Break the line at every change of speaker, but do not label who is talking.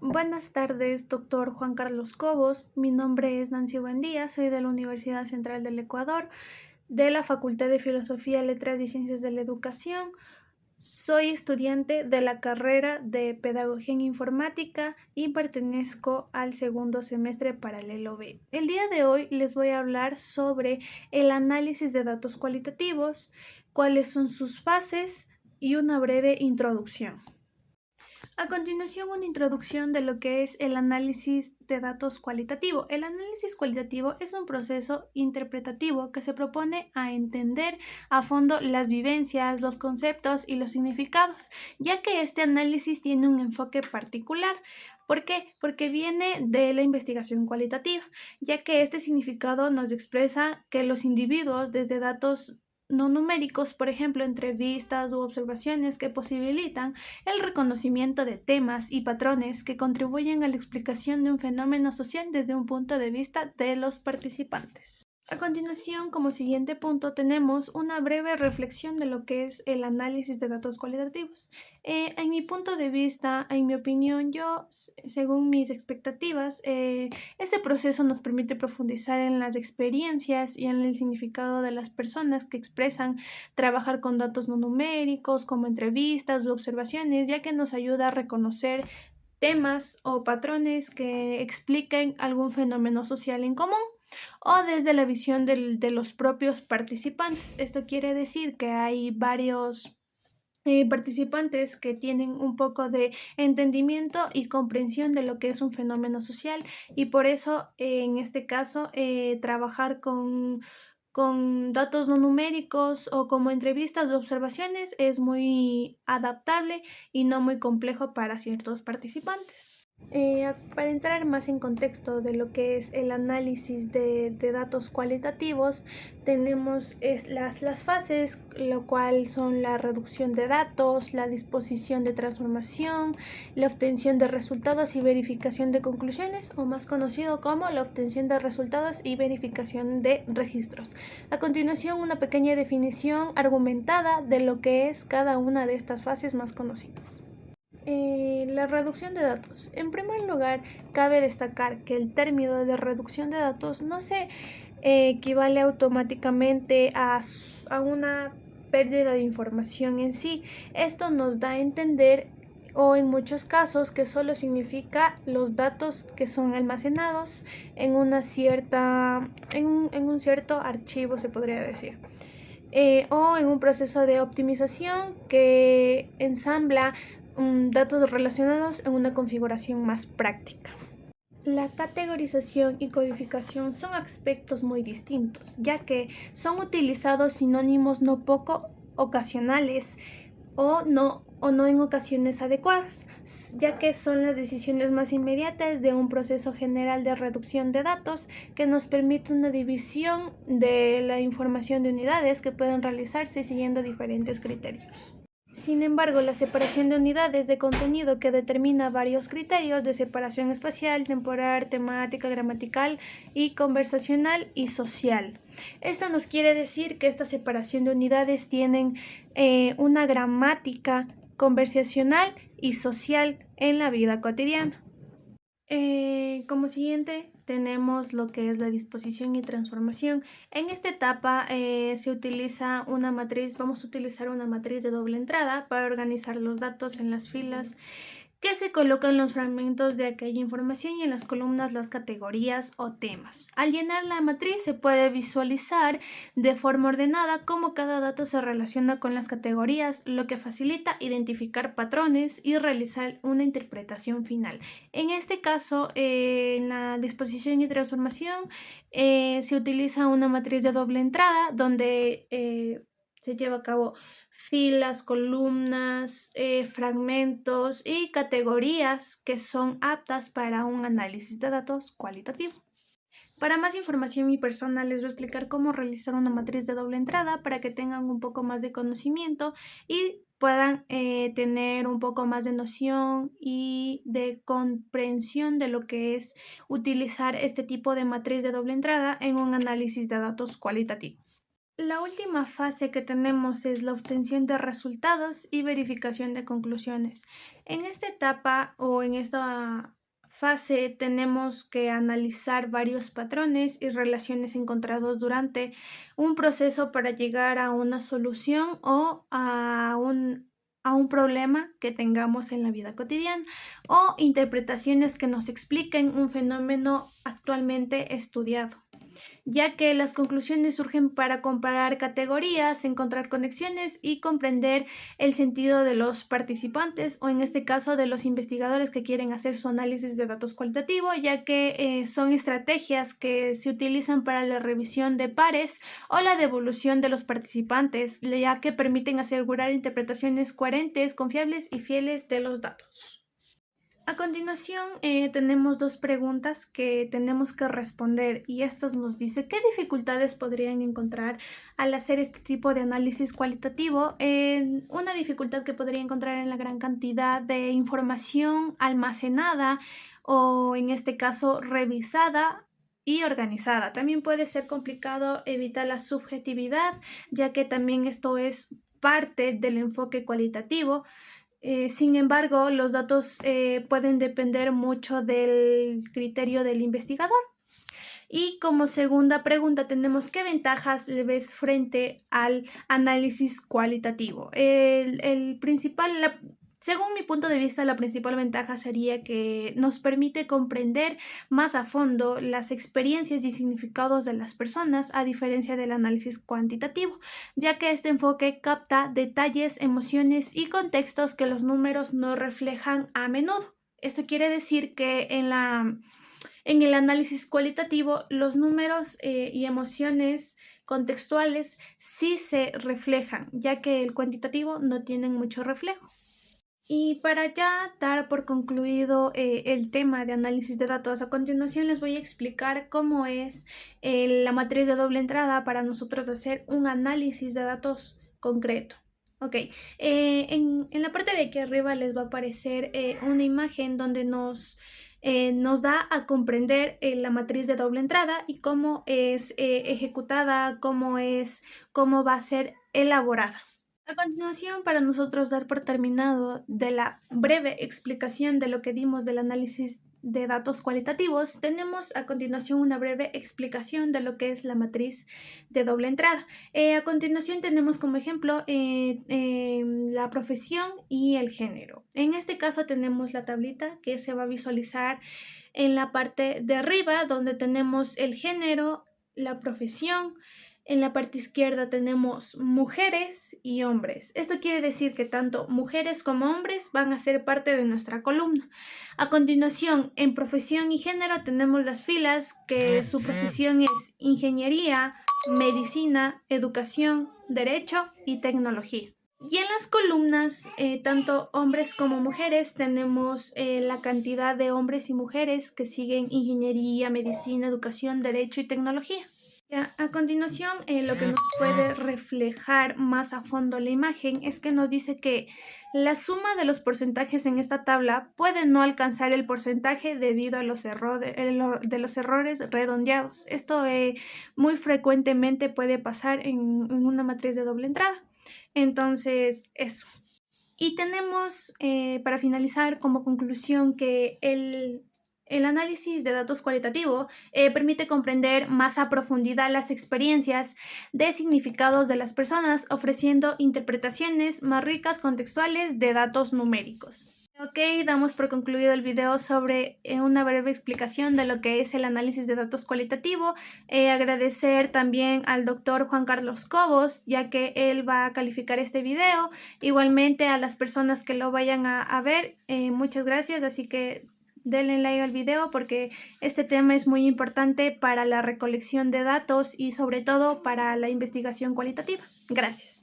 Buenas tardes, doctor Juan Carlos Cobos. Mi nombre es Nancy Buendía, soy de la Universidad Central del Ecuador, de la Facultad de Filosofía, Letras y Ciencias de la Educación. Soy estudiante de la carrera de Pedagogía en Informática y pertenezco al segundo semestre paralelo B. El día de hoy les voy a hablar sobre el análisis de datos cualitativos, cuáles son sus fases y una breve introducción. A continuación, una introducción de lo que es el análisis de datos cualitativo. El análisis cualitativo es un proceso interpretativo que se propone a entender a fondo las vivencias, los conceptos y los significados, ya que este análisis tiene un enfoque particular. ¿Por qué? Porque viene de la investigación cualitativa, ya que este significado nos expresa que los individuos, desde datos no numéricos, por ejemplo, entrevistas u observaciones que posibilitan el reconocimiento de temas y patrones que contribuyen a la explicación de un fenómeno social desde un punto de vista de los participantes. A continuación, como siguiente punto, tenemos una breve reflexión de lo que es el análisis de datos cualitativos. En mi punto de vista, en mi opinión, según mis expectativas, este proceso nos permite profundizar en las experiencias y en el significado de las personas que expresan trabajar con datos no numéricos, como entrevistas u observaciones, ya que nos ayuda a reconocer temas o patrones que expliquen algún fenómeno social en común o desde la visión de los propios participantes. Esto quiere decir que hay varios participantes que tienen un poco de entendimiento y comprensión de lo que es un fenómeno social y por eso en este caso trabajar con datos no numéricos o como entrevistas o observaciones es muy adaptable y no muy complejo para ciertos participantes. Para entrar más en contexto de lo que es el análisis de datos cualitativos, tenemos las fases, lo cual son la reducción de datos, la disposición de transformación, la obtención de resultados y verificación de conclusiones, o más conocido como la obtención de resultados y verificación de registros. A continuación, una pequeña definición argumentada de lo que es cada una de estas fases más conocidas. La reducción de datos. En primer lugar, cabe destacar que el término de reducción de datos no se equivale automáticamente a una pérdida de información en sí. Esto nos da a entender o en muchos casos que solo significa los datos que son almacenados en una en un cierto archivo, se podría decir. O en un proceso de optimización que ensambla datos relacionados en una configuración más práctica. La categorización y codificación son aspectos muy distintos, ya que son utilizados sinónimos no poco ocasionales o no en ocasiones adecuadas, ya que son las decisiones más inmediatas de un proceso general de reducción de datos que nos permite una división de la información de unidades que pueden realizarse siguiendo diferentes criterios. Sin embargo, la separación de unidades de contenido que determina varios criterios de separación espacial, temporal, temática, gramatical y conversacional y social. Esto nos quiere decir que esta separación de unidades tienen una gramática conversacional y social en la vida cotidiana. Como siguiente tenemos lo que es la disposición y transformación. En esta etapa se utiliza una matriz, vamos a utilizar una matriz de doble entrada para organizar los datos en las filas que se colocan los fragmentos de aquella información y en las columnas las categorías o temas. Al llenar la matriz se puede visualizar de forma ordenada cómo cada dato se relaciona con las categorías, lo que facilita identificar patrones y realizar una interpretación final. En este caso, en la disposición y transformación, se utiliza una matriz de doble entrada donde se lleva a cabo filas, columnas, fragmentos y categorías que son aptas para un análisis de datos cualitativo. Para más información mi persona les voy a explicar cómo realizar una matriz de doble entrada para que tengan un poco más de conocimiento y puedan tener un poco más de noción y de comprensión de lo que es utilizar este tipo de matriz de doble entrada en un análisis de datos cualitativo. La última fase que tenemos es la obtención de resultados y verificación de conclusiones. En esta etapa o en esta fase tenemos que analizar varios patrones y relaciones encontrados durante un proceso para llegar a una solución o a un problema que tengamos en la vida cotidiana o interpretaciones que nos expliquen un fenómeno actualmente estudiado, ya que las conclusiones surgen para comparar categorías, encontrar conexiones y comprender el sentido de los participantes, o en este caso de los investigadores que quieren hacer su análisis de datos cualitativo, ya que son estrategias que se utilizan para la revisión de pares o la devolución de los participantes, ya que permiten asegurar interpretaciones coherentes, confiables y fieles de los datos. A continuación, tenemos dos preguntas que tenemos que responder, y estas nos dice qué dificultades podrían encontrar al hacer este tipo de análisis cualitativo. Una dificultad que podría encontrar en la gran cantidad de información almacenada o en este caso revisada y organizada. También puede ser complicado evitar la subjetividad, ya que también esto es parte del enfoque cualitativo. Sin embargo, los datos pueden depender mucho del criterio del investigador. Y como segunda pregunta tenemos qué ventajas le ves frente al análisis cualitativo. Según mi punto de vista, la principal ventaja sería que nos permite comprender más a fondo las experiencias y significados de las personas, a diferencia del análisis cuantitativo, ya que este enfoque capta detalles, emociones y contextos que los números no reflejan a menudo. Esto quiere decir que en el análisis cualitativo, los números y emociones contextuales sí se reflejan, ya que el cuantitativo no tiene mucho reflejo. Y para ya dar por concluido el tema de análisis de datos, a continuación les voy a explicar cómo es la matriz de doble entrada para nosotros hacer un análisis de datos concreto. Ok, en la parte de aquí arriba les va a aparecer una imagen donde nos da a comprender la matriz de doble entrada y cómo es ejecutada, cómo va a ser elaborada. A continuación, para nosotros dar por terminado de la breve explicación de lo que dimos del análisis de datos cualitativos, tenemos a continuación una breve explicación de lo que es la matriz de doble entrada. A continuación tenemos como ejemplo la profesión y el género. En este caso tenemos la tablita que se va a visualizar en la parte de arriba, donde tenemos el género, la profesión. En la parte izquierda tenemos mujeres y hombres. Esto quiere decir que tanto mujeres como hombres van a ser parte de nuestra columna. A continuación, en profesión y género tenemos las filas, que su profesión es ingeniería, medicina, educación, derecho y tecnología. Y en las columnas, tanto hombres como mujeres, tenemos la cantidad de hombres y mujeres que siguen ingeniería, medicina, educación, derecho y tecnología. Ya, a continuación, lo que nos puede reflejar más a fondo la imagen es que nos dice que la suma de los porcentajes en esta tabla puede no alcanzar el porcentaje debido a los errores redondeados. Esto muy frecuentemente puede pasar en una matriz de doble entrada. Entonces, eso. Y tenemos, para finalizar, como conclusión que el análisis de datos cualitativo permite comprender más a profundidad las experiencias de significados de las personas, ofreciendo interpretaciones más ricas contextuales de datos numéricos. Ok, damos por concluido el video sobre una breve explicación de lo que es el análisis de datos cualitativo. Agradecer también al doctor Juan Carlos Cobos, ya que él va a calificar este video. Igualmente a las personas que lo vayan a ver, muchas gracias. Así que denle like al video porque este tema es muy importante para la recolección de datos y sobre todo para la investigación cualitativa. Gracias.